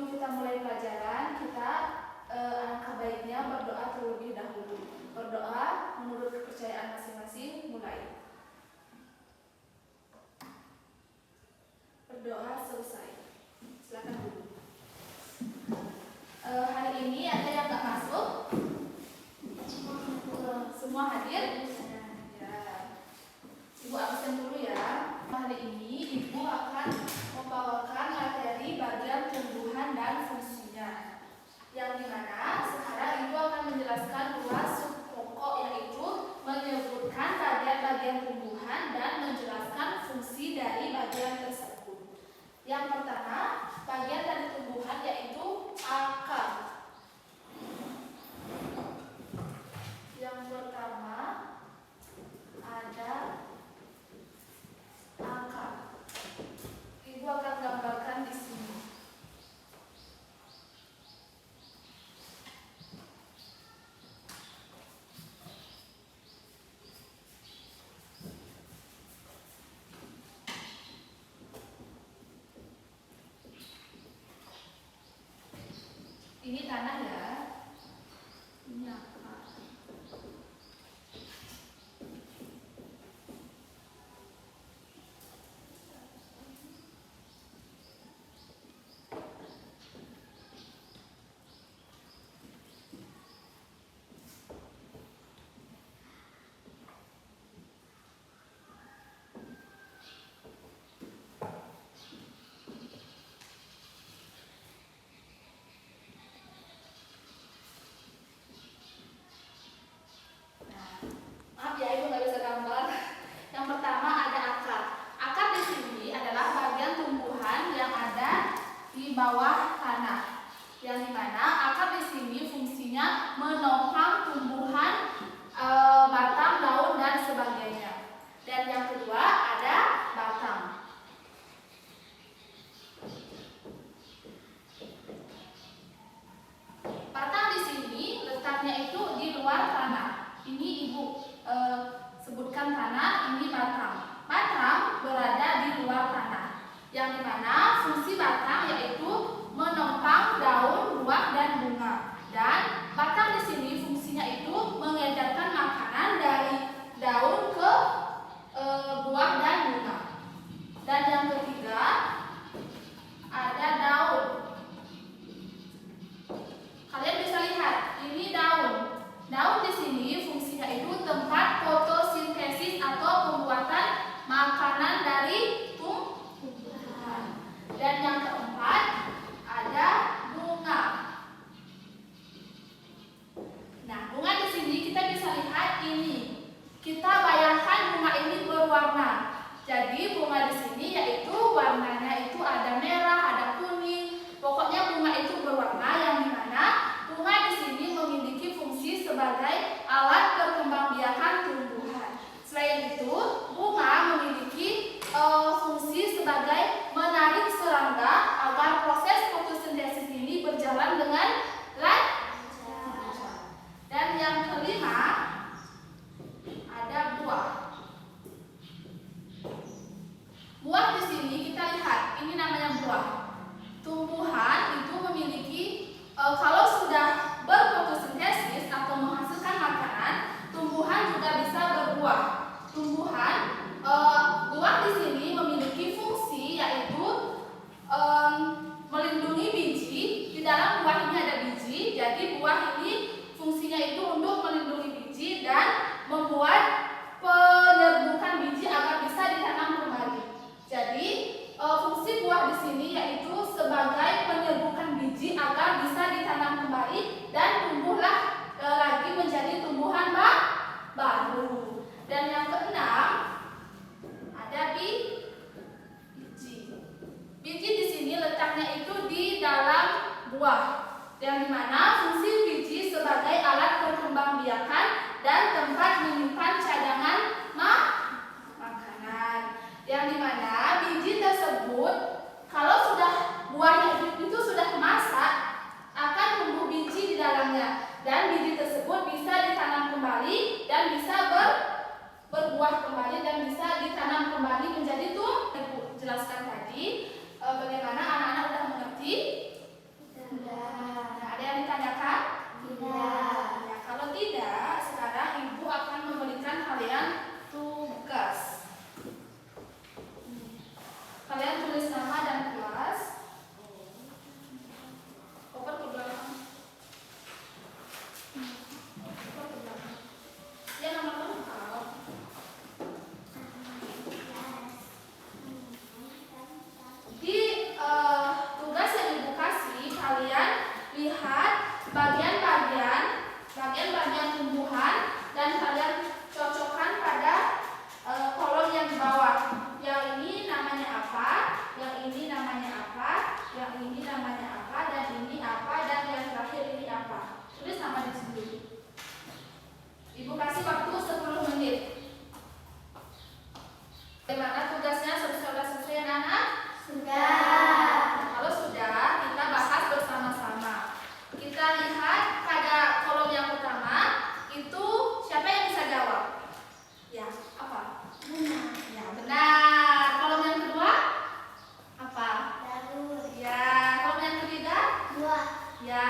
sebelum kita mulai pelajaran, kita alangkah baiknya berdoa terlebih dahulu. Berdoa menurut kepercayaan masing-masing, mulai. Berdoa selesai. Silakan dulu. Hari ini ada yang nggak masuk? Semua hadir? Ya. Ibu absen dulu ya. Hari ini Ibu akan membawakan materi bagian tumbuhan dan fungsinya, yang dimana sekarang Ibu akan menjelaskan dua sub pokok, yaitu menyebutkan bagian-bagian tumbuhan dan menjelaskan fungsi dari bagian tersebut. Yang pertama, bagian dari tumbuhan yaitu akar. Yang pertama ada akar. Ibu akan gambarkan di sini. Ini tanah ya. Ini akar. Maaf ya, Ibu nggak bisa gambar. Yang pertama ada akar. Akar di sini adalah bagian tumbuhan yang ada di bawah tanah. Yang dimana akar di sini fungsinya menopang tumbuhan, batang, daun dan sebagainya. Dan yang kedua ada batang. Batang di sini letaknya itu di luar tanah. Ini Ibu sebutkan tanah, ini batang. Batang berada di luar tanah, yang dimana fungsi batang yaitu menopang daun, buah, dan bunga. Dan batang di sini fungsinya itu mengedarkan makanan dari daun ke buah dan bunga. Dan yang ketiga ada daun. Kalian bisa lihat, ini daun. Daun di sini fungsinya itu tempat fotosintesis atau pembuatan makanan dari tumbuhan. Dan yang keempat ada bunga. Nah, bunga di sini kita bisa lihat ini. Kita bayangkan bunga ini berwarna. Jadi bunga di sini yaitu warnanya itu ada merah, ada kuning. Pokoknya bunga itu berwarna, yang dimana bunga di sini memiliki fungsi sebagai alat perkembangbiakan tumbuhan. Selain itu, bunga memiliki fungsi sebagai menarik serangga agar proses fotosintesis ini berjalan dengan lancar. Dan yang kelima ada buah. Buah di sini kita lihat, ini namanya buah. Tumbuhan itu memiliki kalau sudah berfotosintesis atau menghasilkan makanan, tumbuhan juga bisa berbuah. Buah di sini memiliki fungsi yaitu melindungi biji. Di dalam buah ini ada biji, jadi buah ini fungsinya itu untuk melindungi biji dan membuat penyerbukan biji agar bisa ditanam kembali. Jadi fungsi buah di sini yaitu sebagai penyerbukan biji agar bisa ditanam kembali dan tumbuhlah lagi menjadi tumbuhan baru. Dan yang keenam ada biji. Biji di sini letaknya itu di dalam buah, yang dimana fungsi biji sebagai alat perkembangbiakan dan tempat menyimpan cadangan makanan. Yang dimana biji tersebut kalau sudah buahnya itu sudah masak, akan tumbuh biji di dalamnya, dan biji tersebut bisa ditanam kembali dan bisa berbuah kembali dan bisa ditanam kembali menjadi tumbuh. Ibu jelaskan tadi bagaimana anak-anak sudah mengerti. bagian-bagian tumbuhan dan kalian cocokkan pada kolom yang di bawah. Yang ini namanya apa? Yang ini namanya apa? Yang ini namanya apa? Dan ini apa? Dan yang terakhir ini apa? Tulis nama di sini. Ibu kasih waktu 10 menit. Bagaimana tugasnya? Sudah selesai anak-anak? Sudah. Kalau sudah, kita bahas bersama-sama. Kita lihat pada kolom yang pertama, itu siapa yang bisa jawab? Ya, apa? Benar. Ya, benar. Kolom yang kedua? Apa? Daun. Ya, kolom yang ketiga? Buah. Ya,